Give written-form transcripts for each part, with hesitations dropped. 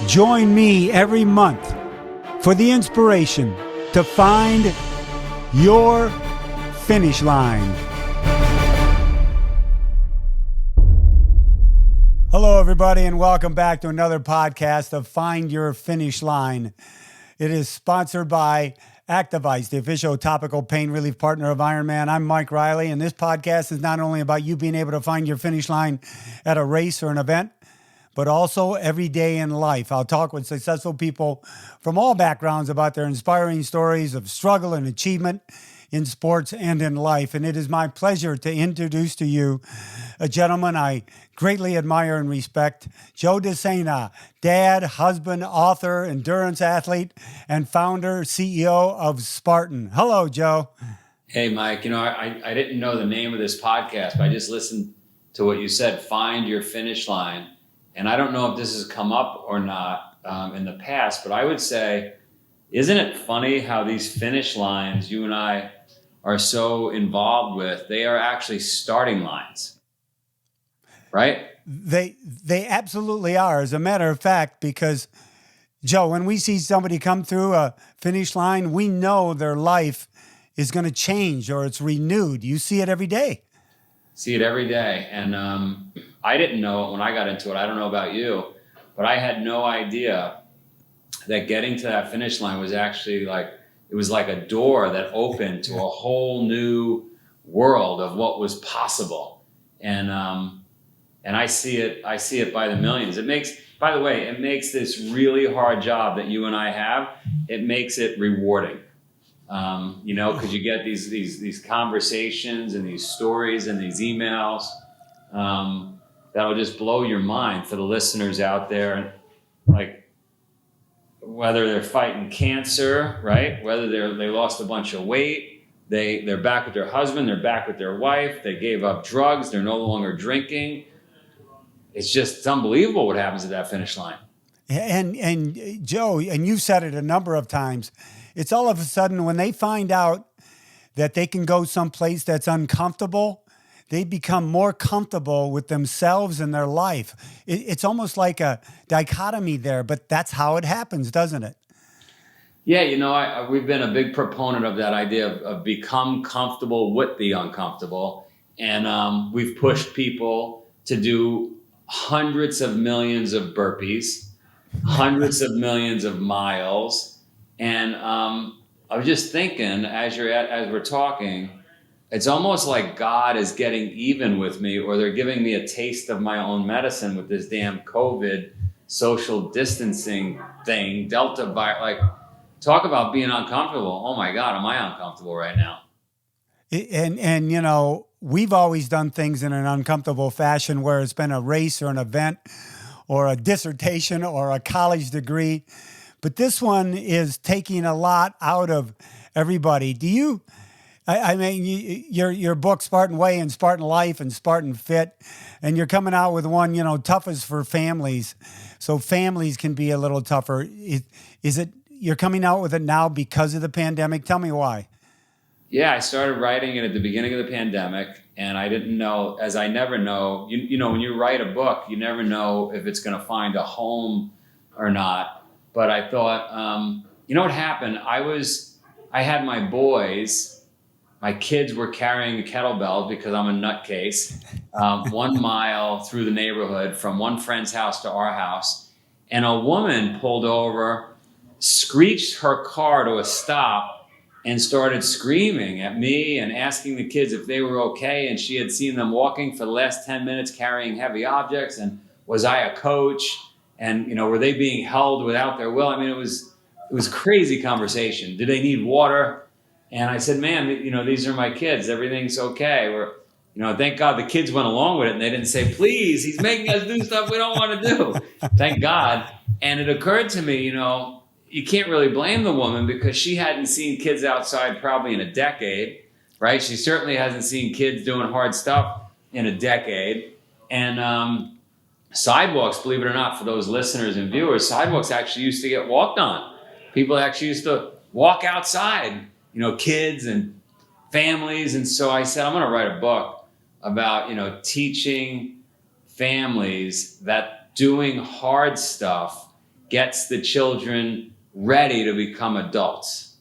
Join me every month for the inspiration to find your finish line. Hello, everybody, and welcome back to another podcast of Find Your Finish Line. It is sponsored by Activize, the official topical pain relief partner of Ironman. I'm Mike Reilly, and this podcast is not only about you being able to find your finish line at a race or an event, but also every day in life. I'll talk with successful people from all backgrounds about their inspiring stories of struggle and achievement in sports and in life. And it is my pleasure to introduce to you a gentleman I greatly admire and respect, Joe Desena, dad, husband, author, endurance athlete, and founder, CEO of Spartan. Hello, Joe. Hey, Mike. I didn't know the name of this podcast, but I just listened to what you said, Find Your Finish Line. And I don't know if this has come up or not in the past, but I would say, isn't it funny how these finish lines you and I are so involved with, they are actually starting lines, right? They absolutely are. As a matter of fact, because, Joe, when we see somebody come through a finish line, we know their life is going to change or it's renewed. You see it every day. See it every day. And I didn't know it when I got into it. I don't know about you, but I had no idea that getting to that finish line was actually it was like a door that opened to a whole new world of what was possible. And I see it by the millions. It makes this really hard job that you and I have, it makes it rewarding. Because you get these conversations and these stories and these emails that'll just blow your mind for the listeners out there. Like whether they're fighting cancer, right? Whether they lost a bunch of weight, they're back with their husband, they're back with their wife, they gave up drugs, they're no longer drinking. It's unbelievable what happens at that finish line. And Joe, and you've said it a number of times, it's all of a sudden when they find out that they can go someplace that's uncomfortable, they become more comfortable with themselves and their life. It's almost like a dichotomy there, but that's how it happens, doesn't it? Yeah, we've been a big proponent of that idea of become comfortable with the uncomfortable. And we've pushed people to do hundreds of millions of burpees, hundreds of millions of miles. And I was just thinking, as we're talking, it's almost like God is getting even with me, or they're giving me a taste of my own medicine with this damn COVID social distancing thing, Delta virus. Talk about being uncomfortable. Oh my God, am I uncomfortable right now? And we've always done things in an uncomfortable fashion, where it's been a race or an event or a dissertation or a college degree. But this one is taking a lot out of everybody. Do you, your book, Spartan Way and Spartan Life and Spartan Fit, and you're coming out with one, toughest for families. So families can be a little tougher. Is it, you're coming out with it now because of the pandemic? Tell me why. Yeah, I started writing it at the beginning of the pandemic, and I didn't know, as I never know, when you write a book, you never know if it's going to find a home or not. But I thought, what happened? I had my boys, my kids were carrying kettlebells because I'm a nutcase, 1 mile through the neighborhood from one friend's house to our house. And a woman pulled over, screeched her car to a stop, and started screaming at me and asking the kids if they were okay. And she had seen them walking for the last 10 minutes carrying heavy objects. And was I a coach? And, were they being held without their will? I mean, it was crazy conversation. Did they need water? And I said, man, these are my kids. Everything's okay. Thank God the kids went along with it and they didn't say, please, he's making us do stuff we don't want to do. Thank God. And it occurred to me, you can't really blame the woman because she hadn't seen kids outside probably in a decade, right? She certainly hasn't seen kids doing hard stuff in a decade. And, sidewalks, believe it or not, for those listeners and viewers, sidewalks actually used to get walked on. People actually used to walk outside, kids and families. And so I said, I'm going to write a book about, teaching families that doing hard stuff gets the children ready to become adults.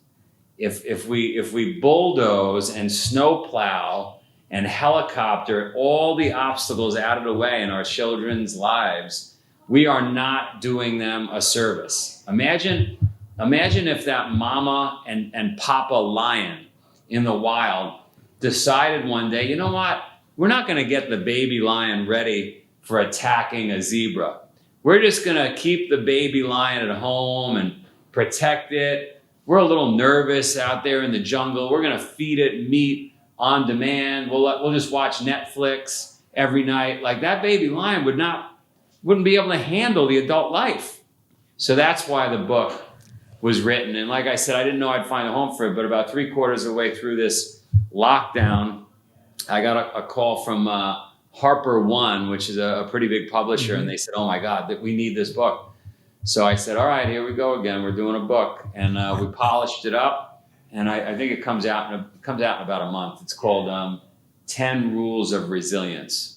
If we bulldoze and snowplow and helicopter all the obstacles out of the way in our children's lives, we are not doing them a service. Imagine if that mama and papa lion in the wild decided one day, you know what? We're not going to get the baby lion ready for attacking a zebra. We're just going to keep the baby lion at home and protect it. We're a little nervous out there in the jungle. We're going to feed it meat on demand. We'll just watch Netflix every night. Like, that baby lion wouldn't be able to handle the adult life. So that's why the book was written. And like I said, I didn't know I'd find a home for it, but about 3/4 of the way through this lockdown, I got a call from Harper One, which is a pretty big publisher, and they said, "Oh my God, that we need this book." So I said, "All right, here we go again. We're doing a book," and we polished it up, and I think it comes out in about a month. It's called 10 Rules of Resilience.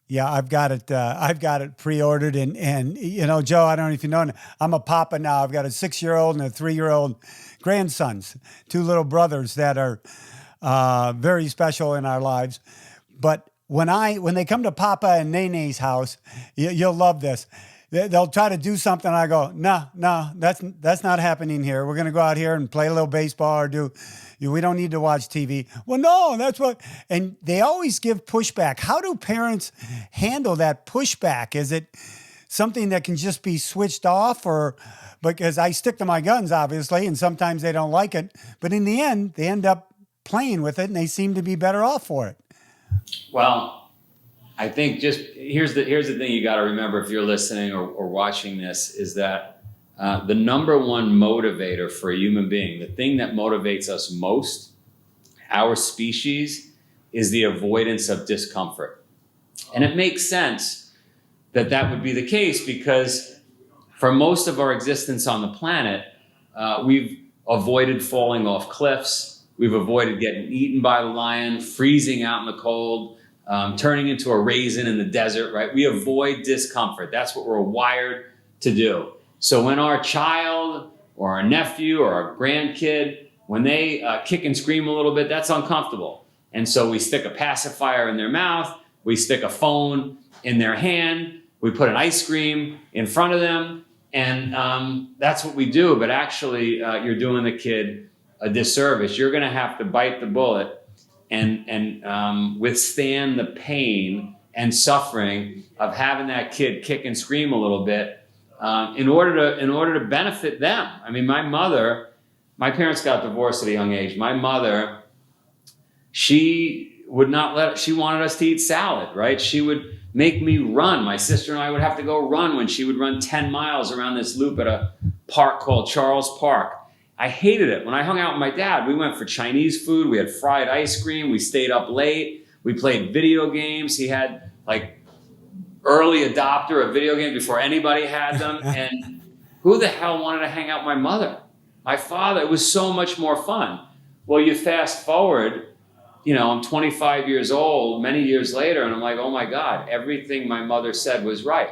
Yeah, I've got it pre-ordered, and you know, Joe, I don't know if you know, I'm a papa now. I've got a 6-year-old and a 3-year-old grandsons, 2 little brothers that are very special in our lives. But when they come to Papa and Nene's house, you'll love this. They'll try to do something, and I go, no, that's not happening here. We're going to go out here and play a little baseball or we don't need to watch TV. Well, no, that's what, and they always give pushback. How do parents handle that pushback? Is it something that can just be switched off, or, because I stick to my guns, obviously, and sometimes they don't like it, but in the end, they end up playing with it and they seem to be better off for it. Well, I think just here's the thing you got to remember if you're listening or watching this, is that the number one motivator for a human being, the thing that motivates us most, our species, is the avoidance of discomfort. And it makes sense that would be the case, because for most of our existence on the planet, we've avoided falling off cliffs. We've avoided getting eaten by the lion, freezing out in the cold, turning into a raisin in the desert, right? We avoid discomfort. That's what we're wired to do. So when our child or our nephew or our grandkid, when they kick and scream a little bit, that's uncomfortable. And so we stick a pacifier in their mouth, we stick a phone in their hand, we put an ice cream in front of them, and that's what we do. But actually, you're doing the kid a disservice. You're going to have to bite the bullet and withstand the pain and suffering of having that kid kick and scream a little bit in order to benefit them. I mean, my parents got divorced at a young age. My mother, she wanted us to eat salad, right? She would make me run. My sister and I would have to go run when she would run 10 miles around this loop at a park called Charles Park. I hated it. When I hung out with my dad, we went for Chinese food. We had fried ice cream. We stayed up late. We played video games. He had like early adopter of video games before anybody had them. And who the hell wanted to hang out with my mother? My father, it was so much more fun. Well, you fast forward, you know, I'm 25 years old, many years later, and I'm like, oh my God, everything my mother said was right.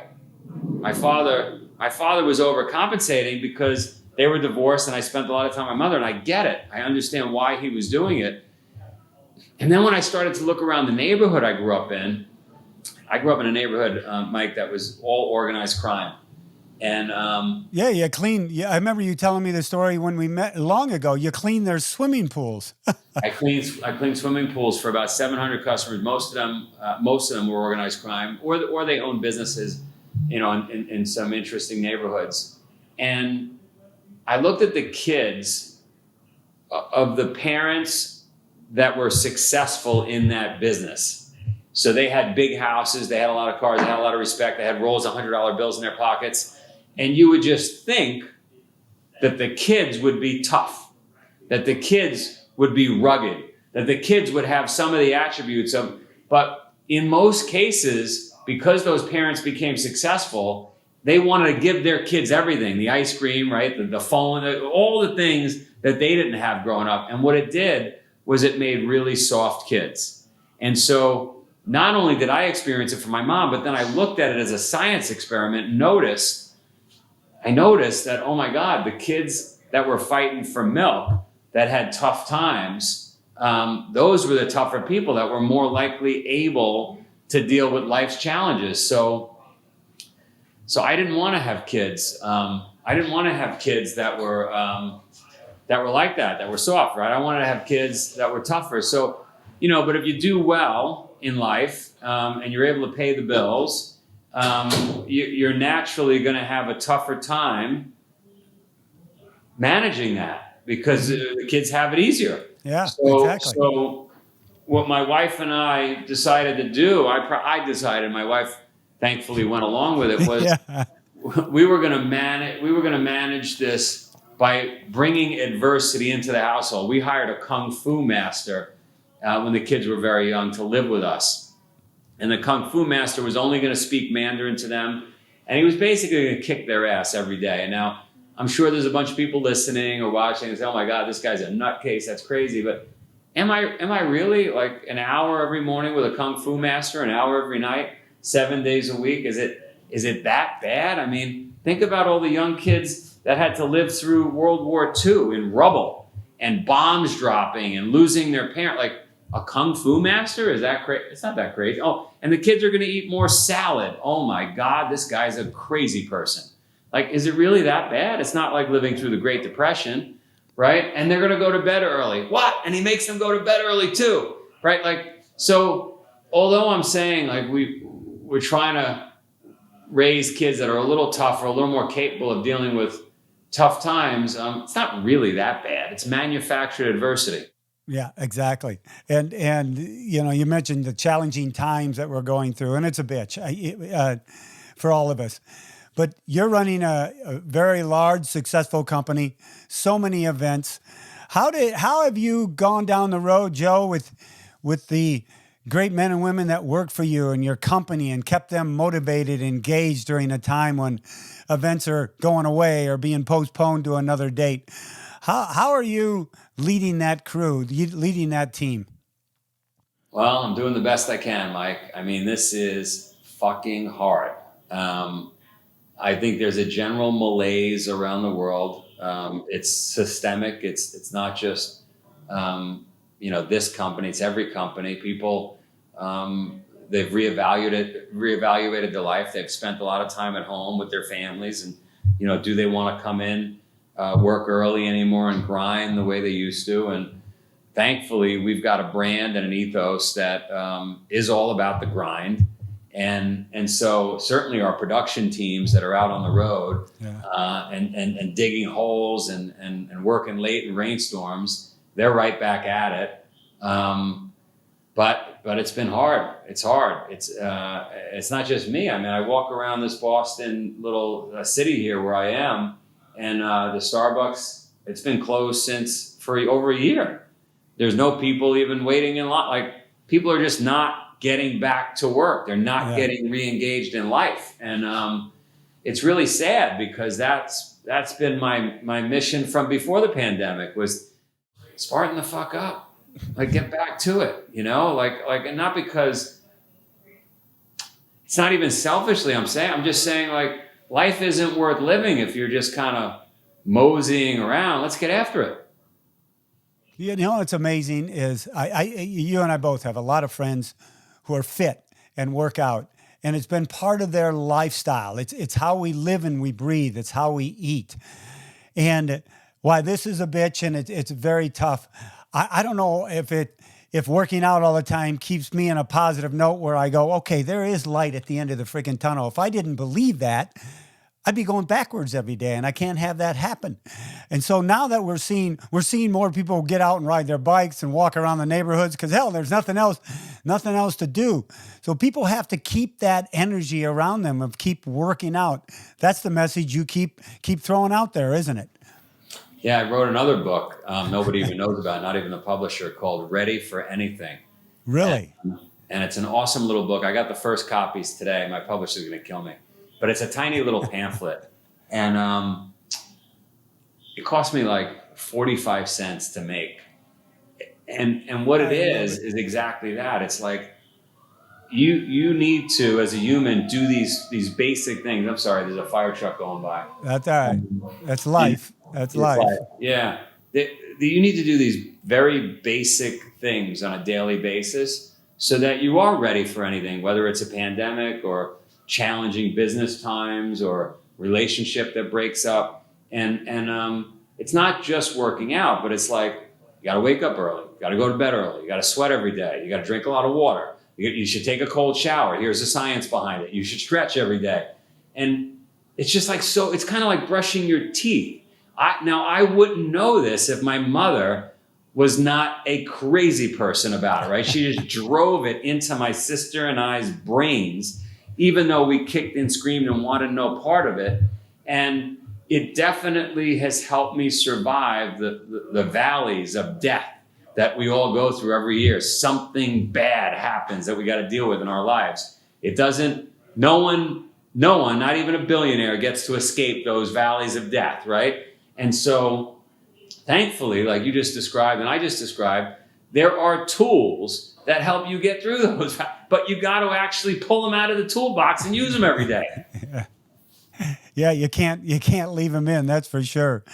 My father was overcompensating because they were divorced and I spent a lot of time with my mother, and I get it. I understand why he was doing it. And then when I started to look around the neighborhood I grew up in a neighborhood, Mike, that was all organized crime. And you clean. Yeah, I remember you telling me the story when we met long ago. You cleaned their swimming pools. I cleaned swimming pools for about 700 customers. Most of them were organized crime, or they owned businesses, you know, in some interesting neighborhoods. And I looked at the kids of the parents that were successful in that business. So they had big houses, they had a lot of cars, they had a lot of respect, they had rolls of $100 bills in their pockets. And you would just think that the kids would be tough, that the kids would be rugged, that the kids would have some of the attributes of, but in most cases, because those parents became successful, they wanted to give their kids everything, the ice cream, right, the phone, all the things that they didn't have growing up. And what it did was it made really soft kids. And so not only did I experience it from my mom, but then I looked at it as a science experiment, noticed I noticed that, oh my God, the kids that were fighting for milk, that had tough times, those were the tougher people that were more likely able to deal with life's challenges. So I didn't want to have kids. I didn't want to have kids that were like that were soft, right? I wanted to have kids that were tougher. So, but if you do well in life, and you're able to pay the bills, you're naturally going to have a tougher time managing that, because the kids have it easier. Yeah, exactly. So what my wife and I decided to do, I decided, my wife thankfully went along with it, was Yeah. we were going to manage this by bringing adversity into the household. We hired a kung fu master when the kids were very young to live with us. And the kung fu master was only going to speak Mandarin to them. And he was basically going to kick their ass every day. And now I'm sure there's a bunch of people listening or watching and say, oh my God, this guy's a nutcase. That's crazy. But am I really like an hour every morning with a kung fu master, an hour every night, 7 days a week? Is it that bad? I mean, think about all the young kids that had to live through World War II in rubble and bombs dropping and losing their parent. Like, a kung fu master? Is that crazy? It's not that crazy. Oh, and the kids are going to eat more salad. Oh my God, this guy's a crazy person. Like, is it really that bad? It's not like living through the Great Depression, right? And they're going to go to bed early. What? And he makes them go to bed early too, right? Like, so although I'm saying like we're trying to raise kids that are a little tougher, a little more capable of dealing with tough times, it's not really that bad. It's manufactured adversity. Yeah, exactly. And you mentioned the challenging times that we're going through, and it's a bitch for all of us. But you're running a very large, successful company, so many events. How have you gone down the road, Joe, with the great men and women that work for you and your company, and kept them motivated, engaged during a time when events are going away or being postponed to another date? How are you leading that crew, leading that team? Well, I'm doing the best I can, Mike. I mean, this is fucking hard. I think there's a general malaise around the world. It's systemic. It's not just this company. It's every company. People, they've reevaluated their life. They've spent a lot of time at home with their families, and do they want to come in, work early anymore and grind the way they used to? And thankfully, we've got a brand and an ethos that is all about the grind. And so certainly our production teams that are out on the road, yeah, and digging holes and working late in rainstorms, they're right back at it. But it's been hard. It's hard. It's not just me. I mean, I walk around this Boston little city here where I am, and the Starbucks, it's been closed for over a year. There's no people even waiting in line. Like, people are just not getting back to work. They're not getting re-engaged in life. And it's really sad, because that's been my mission from before the pandemic, was Spartan the fuck up. Like, get back to it, and not because it's not even selfishly I'm just saying, like, life isn't worth living if you're just kind of moseying around. Let's get after it. What's amazing is you and I both have a lot of friends who are fit and work out, and it's been part of their lifestyle. It's how we live and we breathe. It's how we eat. And why this is a bitch, and it's very tough. I don't know if working out all the time keeps me in a positive note where I go, okay, there is light at the end of the freaking tunnel. If I didn't believe that, I'd be going backwards every day, and I can't have that happen. And so now that we're seeing more people get out and ride their bikes and walk around the neighborhoods, because hell, there's nothing else to do. So people have to keep that energy around them of keep working out. That's the message you keep throwing out there, isn't it? Yeah, I wrote another book nobody even knows about, not even the publisher, called Ready for Anything. Really? And it's an awesome little book. I got the first copies today. My publisher's going to kill me. But it's a tiny little pamphlet. And it cost me like 45 cents to make. And what it is exactly that. It's like, you need to, as a human, do these basic things. I'm sorry, there's a fire truck going by. That's all right. That's life. That's It's life. like, yeah, you need to do these very basic things on a daily basis so that you are ready for anything, whether it's a pandemic or challenging business times or relationship that breaks up. And it's not just working out, but it's like you got to wake up early, you got to go to bed early, you got to sweat every day, you got to drink a lot of water, you should take a cold shower. Here's the science behind it. You should stretch every day. And it's just like, so it's kind of like brushing your teeth. I wouldn't know this if my mother was not a crazy person about it, right? She just drove it into my sister and I's brains, even though we kicked and screamed and wanted no part of it. And it definitely has helped me survive the valleys of death that we all go through every year. Something bad happens that we got to deal with in our lives. It doesn't, no one, not even a billionaire, gets to escape those valleys of death, right? And so, thankfully, like you just described and I just described, there are tools that help you get through those, but you got to actually pull them out of the toolbox and use them every day. Yeah, you can't leave them in, that's for sure.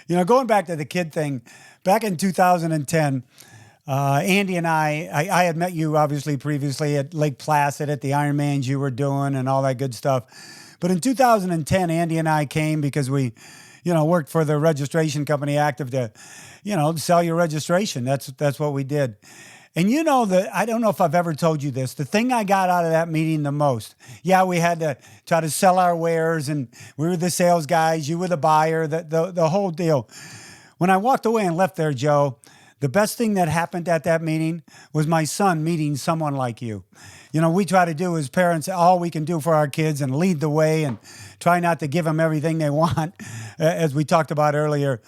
You know, going back to the kid thing, back in 2010, Andy and I had met you obviously previously at Lake Placid at the Ironmans you were doing and all that good stuff. But in 2010, Andy and I came because we, worked for the registration company Active to, sell your registration. That's what we did. And I don't know if I've ever told you this, the thing I got out of that meeting the most, we had to try to sell our wares and we were the sales guys, you were the buyer, the whole deal. When I walked away and left there, Joe, the best thing that happened at that meeting was my son meeting someone like you. We try to do as parents all we can do for our kids and lead the way and try not to give them everything they want, as we talked about earlier.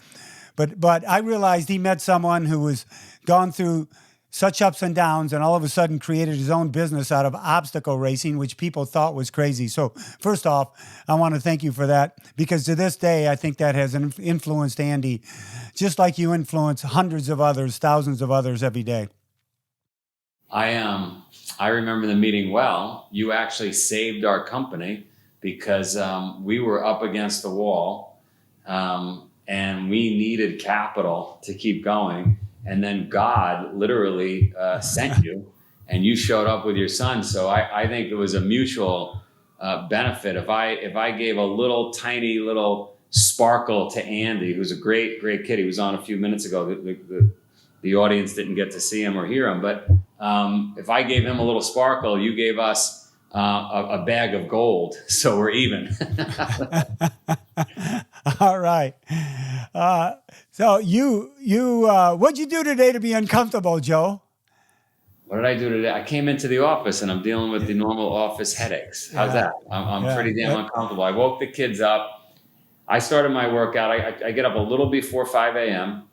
But I realized he met someone who was gone through such ups and downs and all of a sudden created his own business out of obstacle racing, which people thought was crazy. So first off, I want to thank you for that, because to this day, I think that has influenced Andy, just like you influence hundreds of others, thousands of others every day. I remember the meeting well. You actually saved our company because we were up against the wall and we needed capital to keep going. And then God literally sent you and you showed up with your son. So I think it was a mutual benefit. If I gave a little tiny little sparkle to Andy, who's a great kid, he was on a few minutes ago. The audience didn't get to see him or hear him, but if I gave him a little sparkle, you gave us a bag of gold, so we're even. All right. So what'd you do today to be uncomfortable, Joe? What did I do today? I came into the office and I'm dealing with the normal office headaches. How's that? I'm pretty damn uncomfortable. I woke the kids up. I started my workout. I get up a little before 5 a.m.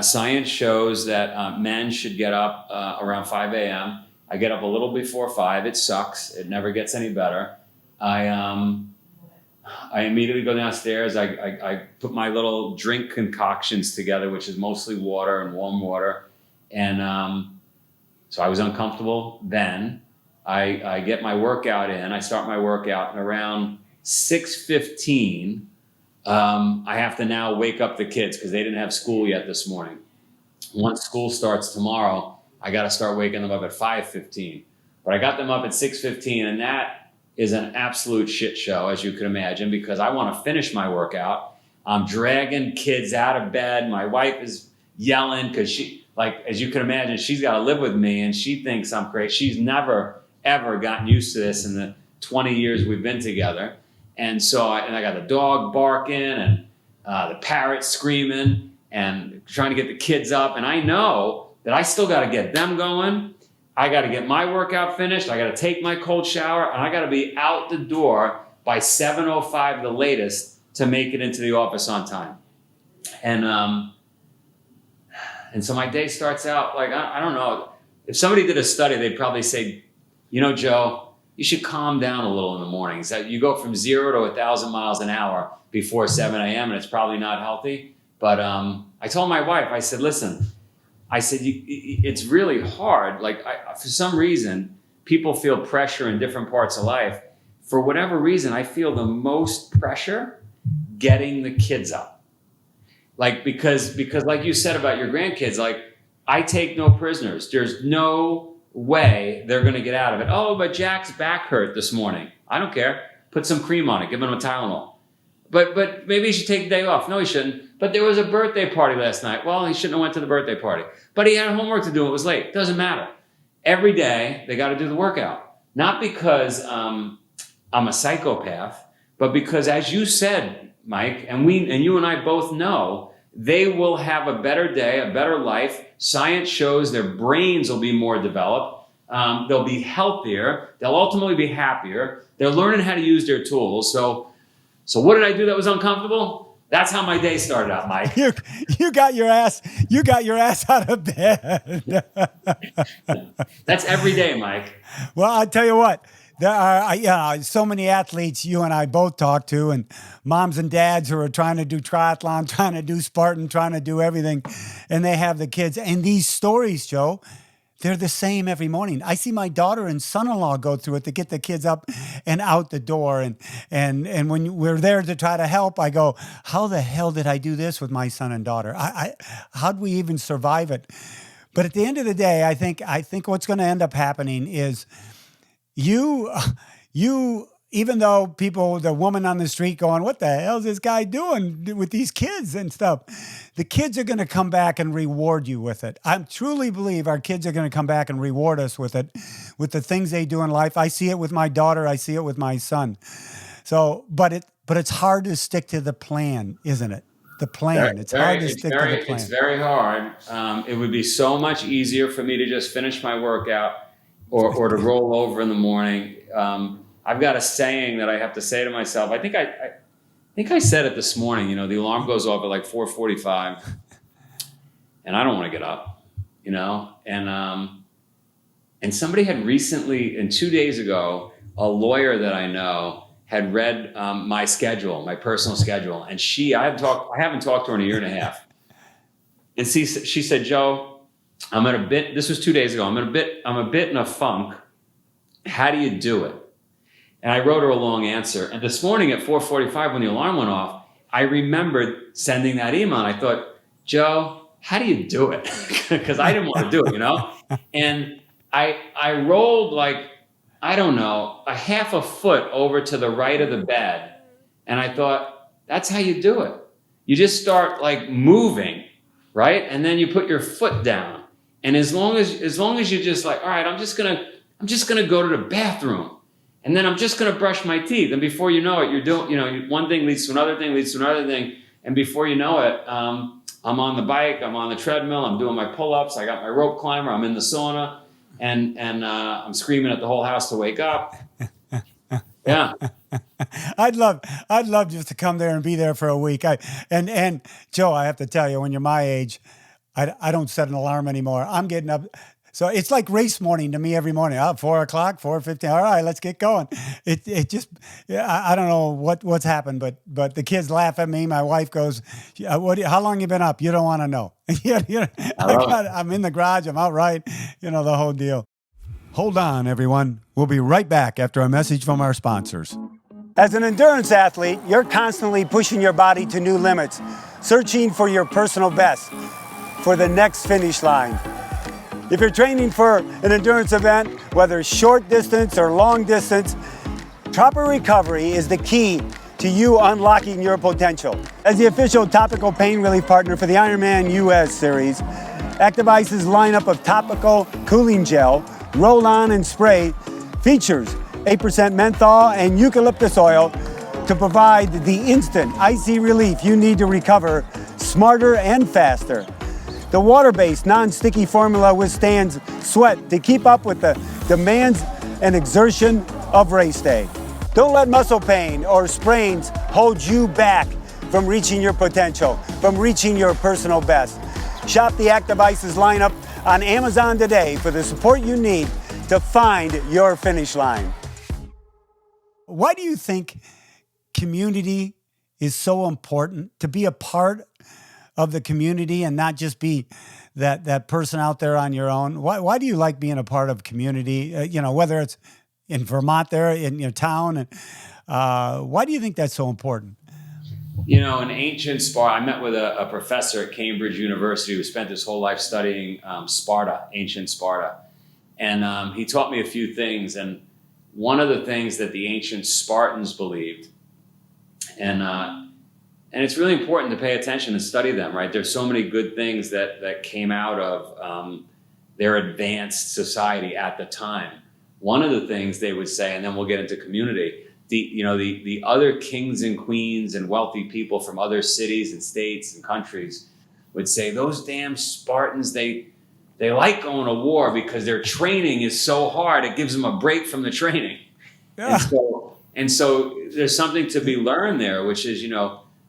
Science shows that men should get up around 5 a.m. I get up a little before 5. It sucks. It never gets any better. I immediately go downstairs. I put my little drink concoctions together, which is mostly water and warm water. And so I was uncomfortable then. I get my workout in. I start my workout, and around 6:15, I have to now wake up the kids because they didn't have school yet this morning. Once school starts tomorrow, I got to start waking them up at 5:15. But I got them up at 6:15, and that is an absolute shit show, as you can imagine, because I want to finish my workout. I'm dragging kids out of bed. My wife is yelling because she, like, as you can imagine, she's got to live with me, and she thinks I'm crazy. She's never, ever gotten used to this in the 20 years we've been together. And so, I got the dog barking and the parrot screaming and trying to get the kids up. And I know that I still got to get them going. I got to get my workout finished. I got to take my cold shower, and I got to be out the door by 7:05 the latest to make it into the office on time. And so my day starts out like, I don't know. If somebody did a study, they'd probably say, Joe, you should calm down a little in the mornings. You go from 0 to 1,000 miles an hour before 7 a.m. and it's probably not healthy. But I told my wife, I said, listen, it's really hard. Like for some reason, people feel pressure in different parts of life. For whatever reason, I feel the most pressure getting the kids up. Like, because like you said about your grandkids, like, I take no prisoners. There's no way they're going to get out of it. Oh, but Jack's back hurt this morning. I don't care. Put some cream on it. Give him a Tylenol. But maybe he should take the day off. No, he shouldn't. But there was a birthday party last night. Well, he shouldn't have went to the birthday party. But he had homework to do. It was late. Doesn't matter. Every day, they got to do the workout. Not because I'm a psychopath, but because, as you said, Mike, and you and I both know, they will have a better day, a better life. Science shows their brains will be more developed. They'll be healthier. They'll ultimately be happier. They're learning how to use their tools. So what did I do that was uncomfortable? That's how my day started out, Mike. You got your ass out of bed. That's every day, Mike. Well, I'll tell you what. There are so many athletes you and I both talk to, and moms and dads who are trying to do triathlon, trying to do Spartan, trying to do everything, and they have the kids. And these stories, Joe, they're the same every morning. I see my daughter and son-in-law go through it to get the kids up and out the door. And when we're there to try to help, I go, how the hell did I do this with my son and daughter? How'd we even survive it? But at the end of the day, I think what's going to end up happening is you, even though the woman on the street going, what the hell is this guy doing with these kids and stuff? The kids are going to come back and reward you with it. I truly believe our kids are going to come back and reward us with it, with the things they do in life. I see it with my daughter. I see it with my son. So, but it's hard to stick to the plan, isn't it? The plan. It's hard to stick to the plan. It's very hard. It would be so much easier for me to just finish my workout or to roll over in the morning. I've got a saying that I have to say to myself. I think I said it this morning. You know, the alarm goes off at like 4:45, and I don't want to get up. You know, and somebody had recently, and 2 days ago, a lawyer that I know had read my schedule, my personal schedule, and I haven't talked to her in a year and a half, and she said, Joe, this was 2 days ago. I'm a bit in a funk. How do you do it? And I wrote her a long answer. And this morning at 4:45, when the alarm went off, I remembered sending that email. And I thought, Joe, how do you do it? Because I didn't want to do it, you know? And I rolled like, I don't know, a half a foot over to the right of the bed. And I thought, that's how you do it. You just start like moving, right? And then you put your foot down. And as long as you're just like, all right, I'm just gonna go to the bathroom. And then I'm just going to brush my teeth. And before you know it, you're doing, you know, one thing leads to another thing, leads to another thing. And before you know it, I'm on the bike, I'm on the treadmill, I'm doing my pull-ups, I got my rope climber, I'm in the sauna, and I'm screaming at the whole house to wake up. Yeah. I'd love just to come there and be there for a week. And Joe, I have to tell you, when you're my age, I don't set an alarm anymore. I'm getting up. So it's like race morning to me every morning. 4 o'clock, 4:15. All right, let's get going. It just, I don't know what's happened, but the kids laugh at me. My wife goes, how long you been up? You don't want to know. I'm in the garage. I'm out right. You know, the whole deal. Hold on, everyone. We'll be right back after a message from our sponsors. As an endurance athlete, you're constantly pushing your body to new limits, searching for your personal best, for the next finish line. If you're training for an endurance event, whether short distance or long distance, proper recovery is the key to you unlocking your potential. As the official topical pain relief partner for the Ironman US series, Active Ice's lineup of topical cooling gel, roll-on and spray features 8% menthol and eucalyptus oil to provide the instant icy relief you need to recover smarter and faster. The water-based, non-sticky formula withstands sweat to keep up with the demands and exertion of race day. Don't let muscle pain or sprains hold you back from reaching your potential, from reaching your personal best. Shop the Active Ice's lineup on Amazon today for the support you need to find your finish line. Why do you think community is so important, to be a part of the community and not just be that person out there on your own? Why do you like being a part of community? Whether it's in Vermont, there in your town, and why do you think that's so important? In ancient Sparta, I met with a professor at Cambridge University who spent his whole life studying Sparta, ancient Sparta. And he taught me a few things. And one of the things that the ancient Spartans believed, and it's really important to pay attention and study them, right? There's so many good things that came out of their advanced society at the time. One of the things they would say, and then we'll get into community, the other kings and queens and wealthy people from other cities and states and countries would say, those damn Spartans, they like going to war because their training is so hard, it gives them a break from the training. Yeah. And so there's something to be learned there, which is,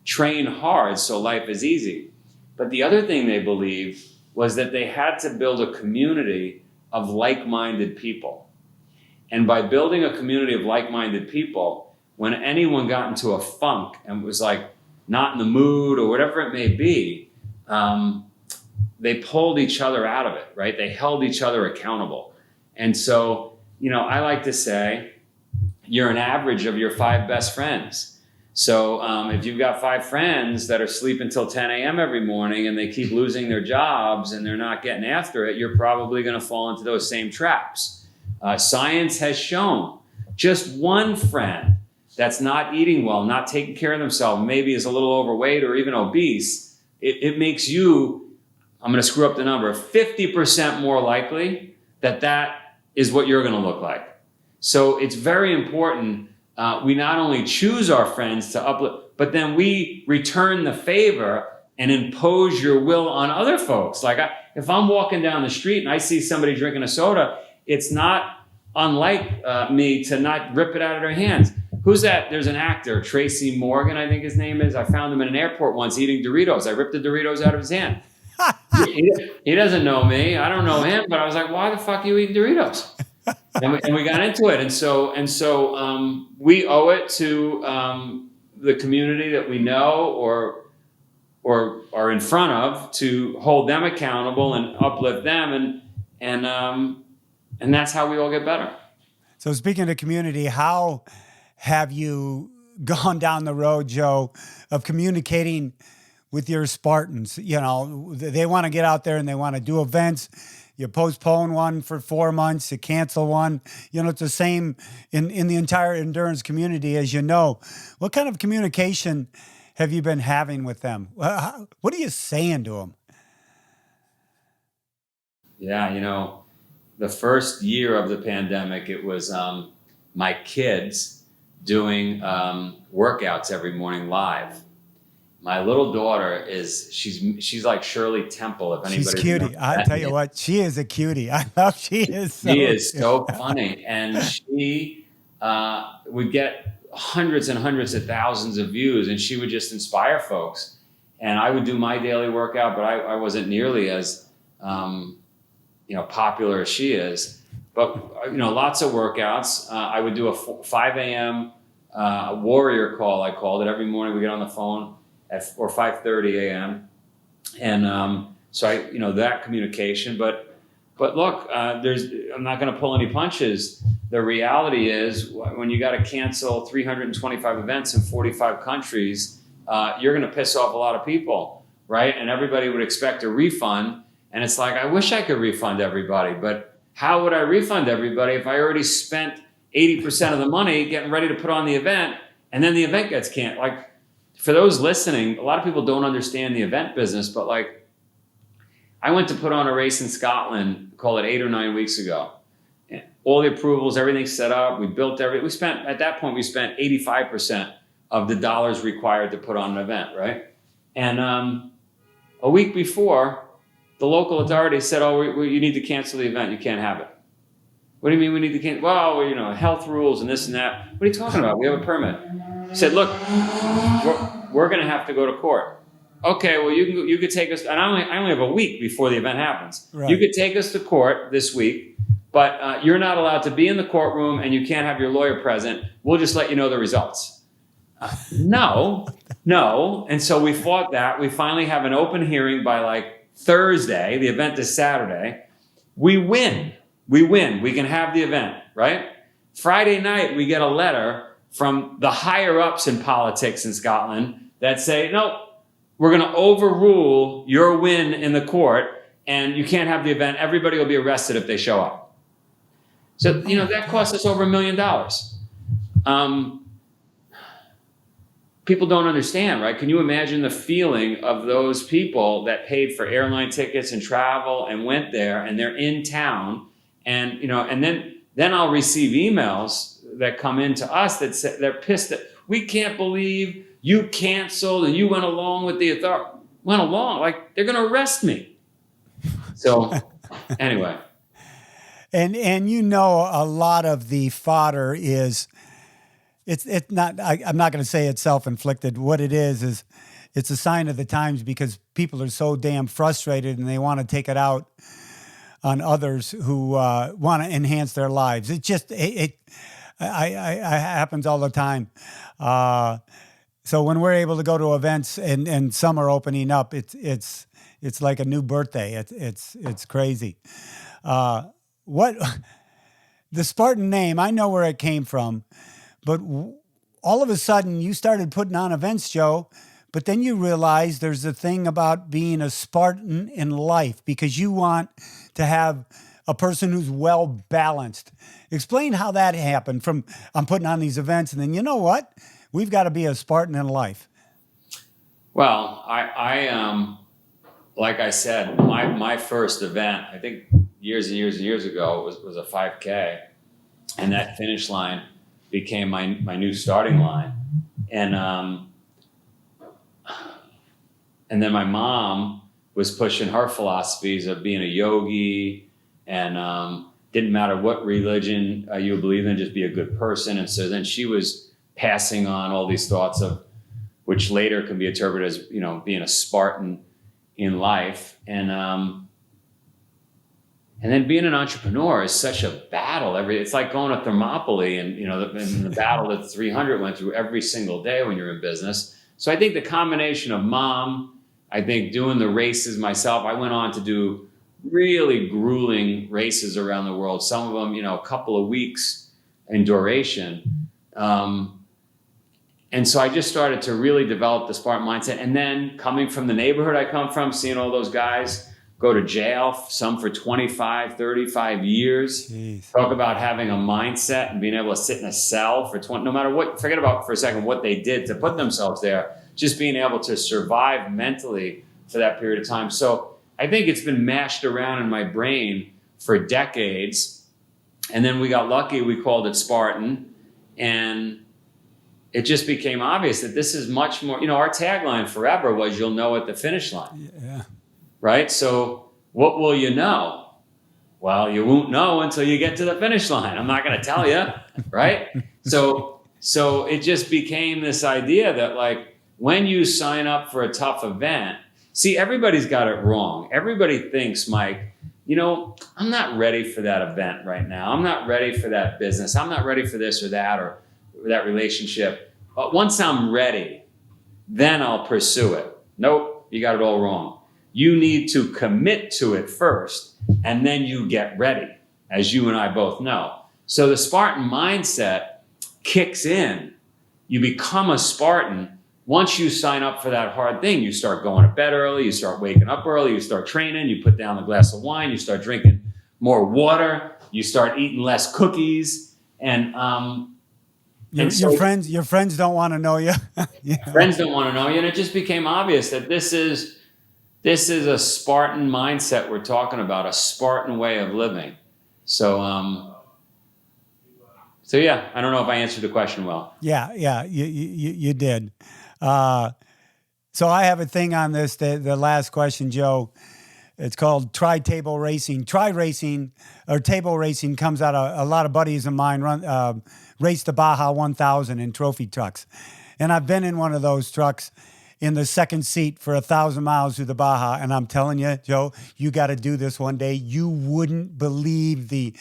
train hard so life is easy. But the other thing they believed was that they had to build a community of like-minded people. And by building a community of like-minded people, when anyone got into a funk and was like not in the mood or whatever it may be, they pulled each other out of it, right? They held each other accountable. And so, I like to say you're an average of your 5 best friends. So if you've got 5 friends that are sleeping till 10 a.m. every morning and they keep losing their jobs and they're not getting after it, you're probably going to fall into those same traps. Science has shown just one friend that's not eating well, not taking care of themselves, maybe is a little overweight or even obese, it makes you, I'm going to screw up the number, 50% more likely that is what you're going to look like. So it's very important. We not only choose our friends to uplift, but then we return the favor and impose your will on other folks. Like if I'm walking down the street and I see somebody drinking a soda, it's not unlike me to not rip it out of their hands. Who's that? There's an actor, Tracy Morgan, I think his name is. I found him in an airport once eating Doritos. I ripped the Doritos out of his hand. He doesn't know me. I don't know him, but I was like, why the fuck are you eating Doritos? And we got into it. And so we owe it to the community that we know or are in front of to hold them accountable and uplift them. And that's how we all get better. So speaking of community, how have you gone down the road, Joe, of communicating with your Spartans? They want to get out there and they want to do events. You postpone one for 4 months, you cancel one. It's the same in the entire endurance community, as you know. What kind of communication have you been having with them? What are you saying to them? Yeah, the first year of the pandemic, it was my kids doing workouts every morning live. My little daughter she's like Shirley Temple. If anybody, she's cutie. I tell you what, she is a cutie. I love she is. She is so funny, and she would get hundreds and hundreds of thousands of views, and she would just inspire folks. And I would do my daily workout, but I wasn't nearly as popular as she is. But lots of workouts. I would do a 5 a.m. Warrior call. I called it every morning. We get on the phone or 5:30 a.m. And so that communication. But look, I'm not going to pull any punches. The reality is, when you got to cancel 325 events in 45 countries, you're going to piss off a lot of people, right? And everybody would expect a refund. And it's like, I wish I could refund everybody, but how would I refund everybody if I already spent 80% of the money getting ready to put on the event, and then the event gets canceled? Like, for those listening, a lot of people don't understand the event business, but like, I went to put on a race in Scotland, call it 8 or 9 weeks ago. All the approvals, everything's set up. We built everything. At that point, we spent 85% of the dollars required to put on an event, right? And a week before, the local authorities said, you need to cancel the event. You can't have it. What do you mean we need to cancel? Well, health rules and this and that. What are you talking about? We have a permit. He said, look, we're going to have to go to court. Okay, well, you could take us, and I only have a week before the event happens. Right. You could take us to court this week, but you're not allowed to be in the courtroom and you can't have your lawyer present. We'll just let you know the results. No. And so we fought that. We finally have an open hearing by like Thursday. The event is Saturday. We win. We can have the event, right? Friday night, we get a letter from the higher ups in politics in Scotland that say, no, we're going to overrule your win in the court and you can't have the event. Everybody will be arrested if they show up. So, that cost us over $1 million. People don't understand, right? Can you imagine the feeling of those people that paid for airline tickets and travel and went there and they're in town and, and then I'll receive emails that come into us that say they're pissed that we can't believe you canceled and you went along with the authority. Went along, like they're going to arrest me. So anyway. And a lot of the fodder is, it's not, I'm not going to say it's self-inflicted. What it is it's a sign of the times because people are so damn frustrated and they want to take it out on others who want to enhance their lives. It just, it happens all the time. So when we're able to go to events and some are opening up, it's like a new birthday. It's crazy. What the Spartan name, I know where it came from, but all of a sudden you started putting on events, Joe, but then you realize there's a thing about being a Spartan in life because you want to have a person who's well balanced. Explain how that happened from I'm putting on these events and then you know what? We've got to be a Spartan in life. Well, I like I said, my first event, I think years and years and years ago was a 5K, and that finish line became my new starting line. And then my mom was pushing her philosophies of being a yogi and didn't matter what religion you believe in, just be a good person. And so then she was passing on all these thoughts of, which later can be interpreted as, being a Spartan in life. And then being an entrepreneur is such a battle. It's like going to Thermopylae and, the battle that 300 went through every single day when you're in business. So I think the combination of mom, I think doing the races myself, I went on to do really grueling races around the world. Some of them, a couple of weeks in duration. And so I just started to really develop the Spartan mindset. And then coming from the neighborhood I come from, seeing all those guys go to jail, some for 25, 35 years. Jeez. Talk about having a mindset and being able to sit in a cell for 20, no matter what, forget about for a second what they did to put themselves there, just being able to survive mentally for that period of time. So I think it's been mashed around in my brain for decades. And then we got lucky, we called it Spartan. And it just became obvious that this is much more, our tagline forever was you'll know at the finish line. Yeah. Right? So what will you know? Well, you won't know until you get to the finish line. I'm not going to tell you, right? So it just became this idea that like when you sign up for a tough event, see, everybody's got it wrong. Everybody thinks, Mike, I'm not ready for that event right now. I'm not ready for that business. I'm not ready for this or that that relationship. But once I'm ready, then I'll pursue it. Nope, you got it all wrong. You need to commit to it first, and then you get ready, as you and I both know. So the Spartan mindset kicks in. You become a Spartan. Once you sign up for that hard thing, you start going to bed early, you start waking up early, you start training, you put down the glass of wine, you start drinking more water, you start eating less cookies, and your friends don't want to know you. Yeah. Friends don't want to know you, and it just became obvious that this is a Spartan mindset we're talking about, a Spartan way of living. So yeah, I don't know if I answered the question well. Yeah, you did. So I have a thing on this, the last question, Joe. It's called table racing. Table racing comes out of a lot of buddies of mine race the Baja 1000 in trophy trucks. And I've been in one of those trucks in the second seat for 1,000 miles through the Baja. And I'm telling you, Joe, you got to do this one day. You wouldn't believe the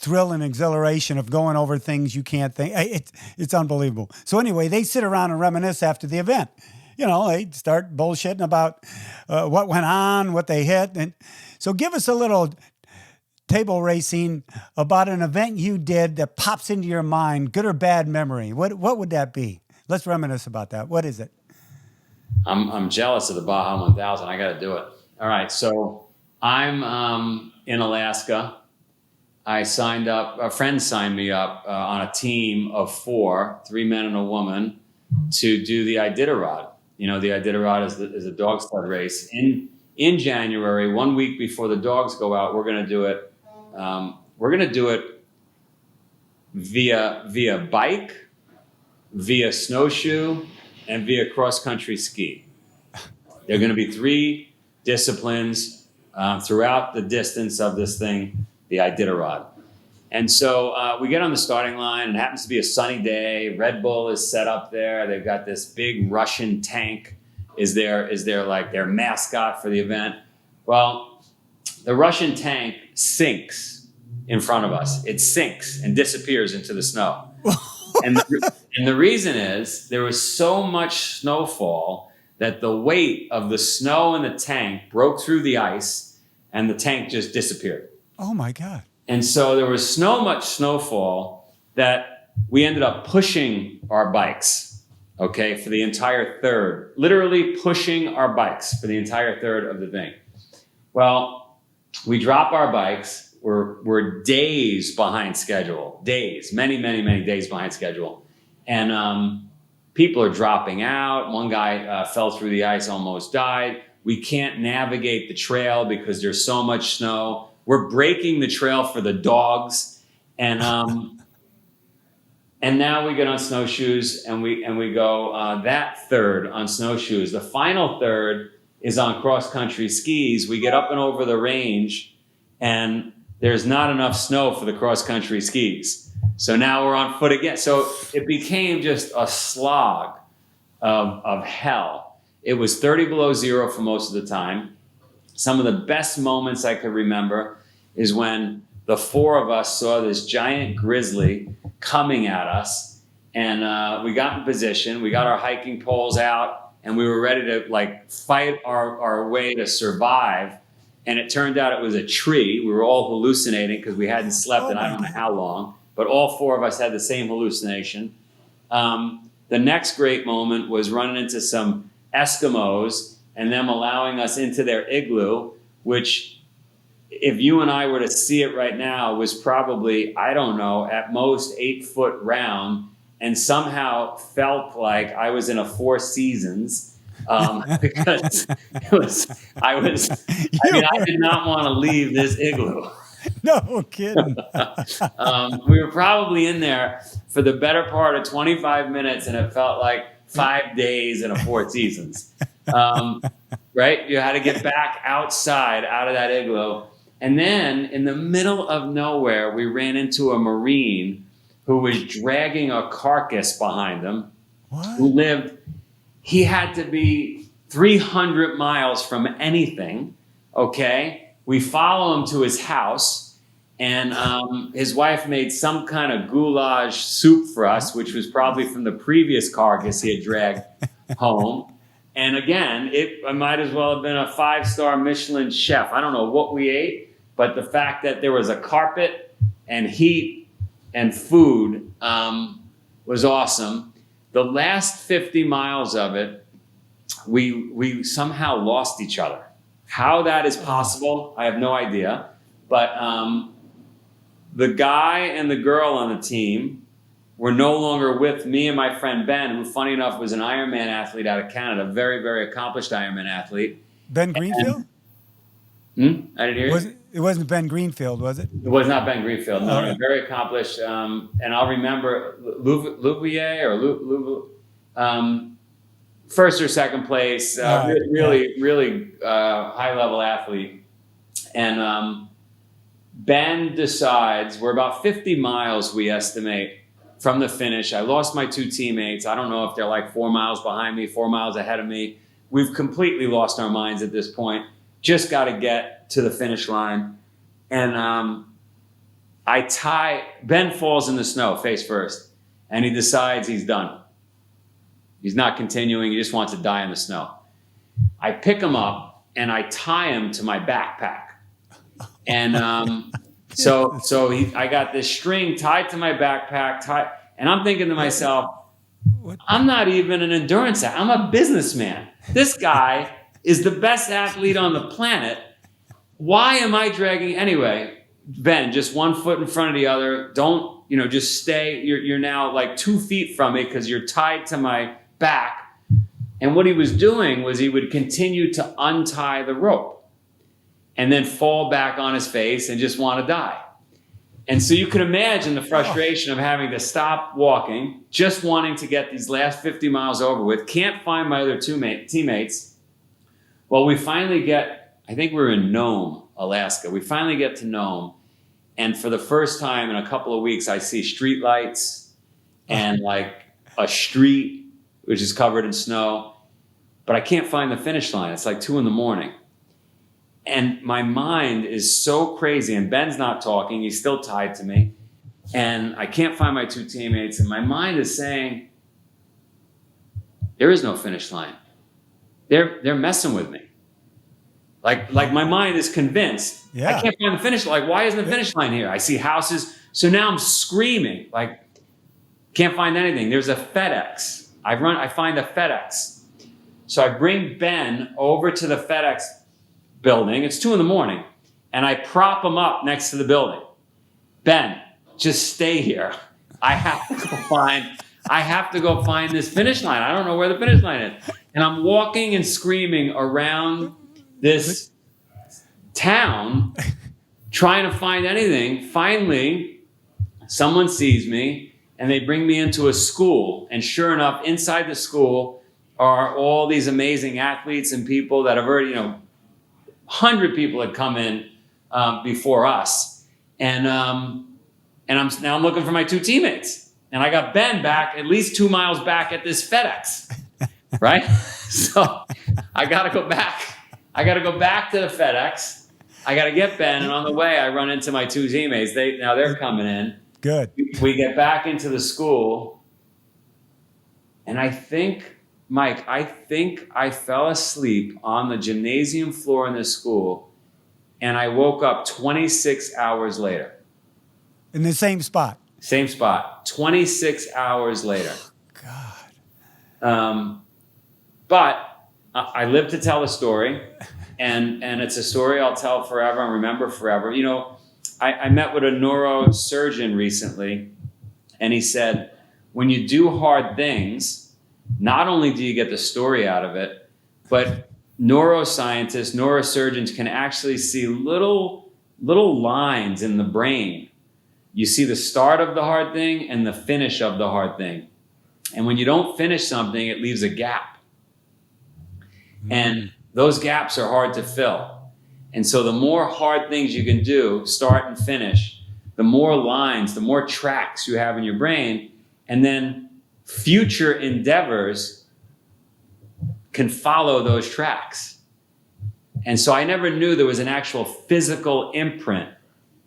thrill and exhilaration of going over things you can't think. It's unbelievable. So anyway, they sit around and reminisce after the event. You know, they start bullshitting about what went on, what they hit. And so give us a little table racing about an event you did that pops into your mind, good or bad memory. What would that be? Let's reminisce about that. What is it? I'm jealous of the Baja 1000. I got to do it. All right. So I'm in Alaska. I signed up, a friend signed me up on a team of 4, 3 men and a woman, to do the Iditarod. You know, the Iditarod is a dog sled race. In January, 1 week before the dogs go out, we're going to do it. We're going to do it via bike, via snowshoe, and via cross-country ski. There are going to be 3 disciplines throughout the distance of this thing, the Iditarod. And so we get on the starting line, and it happens to be a sunny day. Red Bull is set up there. They've got this big Russian tank is their like their mascot for the event. Well, the Russian tank sinks in front of us. It sinks and disappears into the snow. And the reason is there was so much snowfall that the weight of the snow in the tank broke through the ice, and the tank just disappeared. Oh, my God. And so there was so much snowfall that we ended up pushing our bikes, okay, for the entire third. Literally pushing our bikes for the entire third of the thing. Well, we drop our bikes. We're days behind schedule. Days. Many, many, many days behind schedule. And people are dropping out. One guy fell through the ice, almost died. We can't navigate the trail because there's so much snow. We're breaking the trail for the dogs, and now we get on snowshoes and we go that third on snowshoes. The final third is on cross country skis. We get up and over the range, and there's not enough snow for the cross country skis. So now we're on foot again. So it became just a slog of hell. It was 30 below zero for most of the time. Some of the best moments I could remember is when the 4 of us saw this giant grizzly coming at us, and we got in position. We got our hiking poles out, and we were ready to like fight our way to survive. And it turned out it was a tree. We were all hallucinating because we hadn't slept in I don't know how long, but all 4 of us had the same hallucination. The next great moment was running into some Eskimos and them allowing us into their igloo, which if you and I were to see it right now was probably, I don't know, at most 8 foot round, and somehow felt like I was in a Four Seasons because I did not want to leave this igloo. No kidding. We were probably in there for the better part of 25 minutes, and it felt like 5 days in a Four Seasons. Right? You had to get back outside, out of that igloo. And then in the middle of nowhere, we ran into a Marine who was dragging a carcass behind him. What? He had to be 300 miles from anything. Okay. We follow him to his house, and his wife made some kind of goulash soup for us, which was probably from the previous carcass he had dragged home. And again, it might as well have been a 5-star Michelin chef. I don't know what we ate, but the fact that there was a carpet and heat and food was awesome. The last 50 miles of it, we somehow lost each other. How that is possible, I have no idea. But the guy and the girl on the team were no longer with me and my friend Ben, who, funny enough, was an Ironman athlete out of Canada, very, very accomplished Ironman athlete. Ben Greenfield? I didn't hear you. It wasn't Ben Greenfield, was it? It was not Ben Greenfield. No, no, very accomplished. And I'll remember Louvier or first or second place, really high-level athlete. And Ben decides, we're about 50 miles, we estimate, from the finish. I lost my 2 teammates. I don't know if they're like 4 miles behind me, 4 miles ahead of me. We've completely lost our minds at this point. Just got to get to the finish line. And Ben falls in the snow face first, and he decides he's done. He's not continuing. He just wants to die in the snow. I pick him up and I tie him to my backpack. And I got this string tied to my backpack, and I'm thinking to myself, I'm not even an endurance athlete. I'm a businessman. This guy is the best athlete on the planet. Why am I dragging? Anyway, Ben, just one foot in front of the other. Don't, just stay. You're now like 2 feet from me because you're tied to my back. And what he was doing was he would continue to untie the rope and then fall back on his face and just want to die. And so you could imagine the frustration of having to stop walking, just wanting to get these last 50 miles over with, can't find my other teammates. Well, we finally I think we were in Nome, Alaska. We finally get to Nome. And for the first time in a couple of weeks, I see street lights and like a street, which is covered in snow. But I can't find the finish line. It's like 2 a.m. And my mind is so crazy. And Ben's not talking. He's still tied to me. And I can't find my 2 teammates. And my mind is saying, there is no finish line. They're messing with me. Like my mind is convinced. Yeah. I can't find the finish line. Like, why isn't the finish line here? I see houses. So now I'm screaming. Like, can't find anything. There's a FedEx. I find a FedEx. So I bring Ben over to the FedEx building. It's 2 a.m. And I prop him up next to the building. Ben, just stay here. I have to go find this finish line. I don't know where the finish line is. And I'm walking and screaming around this town trying to find anything. Finally, someone sees me and they bring me into a school. And sure enough, inside the school are all these amazing athletes and people that have already, 100 people had come in before us. And I'm looking for my 2 teammates. And I got Ben back at least 2 miles back at this FedEx, right? So I got to go back. I got to go back to the FedEx. I got to get Ben. And on the way, I run into my 2 teammates. They're coming in. Good. We get back into the school. And I think, Mike, I fell asleep on the gymnasium floor in this school. And I woke up 26 hours later. In the same spot? Same spot. 26 hours later. God. But I live to tell a story, and it's a story I'll tell forever and remember forever. I met with a neurosurgeon recently, and he said, when you do hard things, not only do you get the story out of it, but neuroscientists, neurosurgeons can actually see little lines in the brain. You see the start of the hard thing and the finish of the hard thing. And when you don't finish something, it leaves a gap. And those gaps are hard to fill. And so the more hard things you can do, start and finish, the more lines, the more tracks you have in your brain, and then future endeavors can follow those tracks. And so I never knew there was an actual physical imprint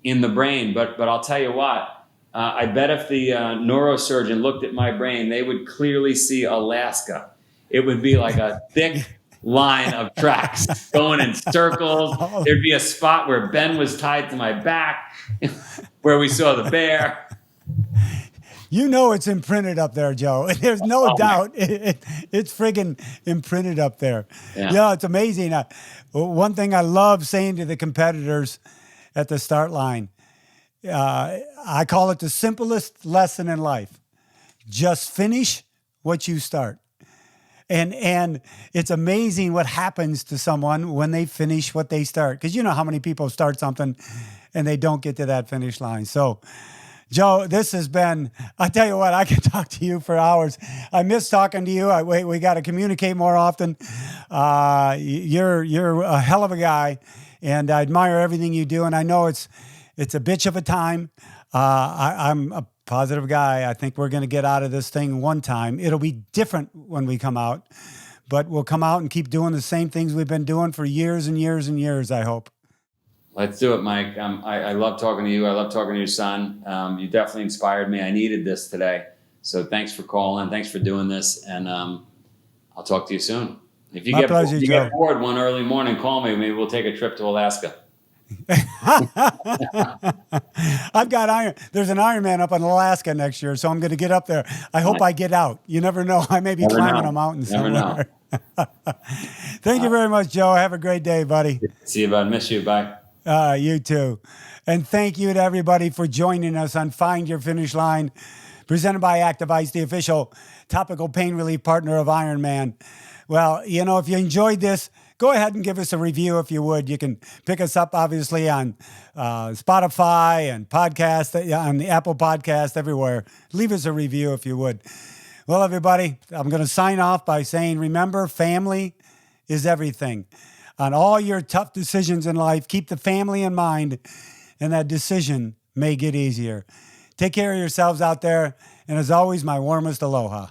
in the brain, but I'll tell you what, I bet if the neurosurgeon looked at my brain, they would clearly see Alaska. It would be like a thick line of tracks going in circles. There'd be a spot where Ben was tied to my back, where we saw the bear. It's imprinted up there, Joe. There's no doubt. It's friggin' imprinted up there. Yeah, it's amazing. One thing I love saying to the competitors at the start line, I call it the simplest lesson in life. Just finish what you start. And it's amazing what happens to someone when they finish what they start. Because you know how many people start something and they don't get to that finish line. So, Joe, this has been, I tell you what, I can talk to you for hours. I miss talking to you. We got to communicate more often. You're a hell of a guy, and I admire everything you do. And I know it's a bitch of a time. I'm a positive guy. I think we're going to get out of this thing one time. It'll be different when we come out, but we'll come out and keep doing the same things we've been doing for years and years and years, I hope. Let's do it, Mike. I love talking to you. I love talking to your son. You definitely inspired me. I needed this today. So thanks for calling. Thanks for doing this. And I'll talk to you soon. If you My get pleasure, Joe. get bored one early morning, call me. Maybe we'll take a trip to Alaska. I've got there's an Ironman up in Alaska next year, so I'm going to get up there. I hope I get out. You never know. I may be climbing a mountain somewhere. Thank you very much, Joe. Have a great day, buddy. See you, bud. Miss you. Bye. You too. And thank you to everybody for joining us on Find Your Finish Line, presented by Active Ice, the official topical pain relief partner of Ironman. Well, if you enjoyed this, go ahead and give us a review if you would. You can pick us up, obviously, on Spotify and podcast, on the Apple Podcast, everywhere. Leave us a review if you would. Well, everybody, I'm going to sign off by saying, remember, family is everything. On all your tough decisions in life, keep the family in mind, and that decision may get easier. Take care of yourselves out there, and as always, my warmest aloha.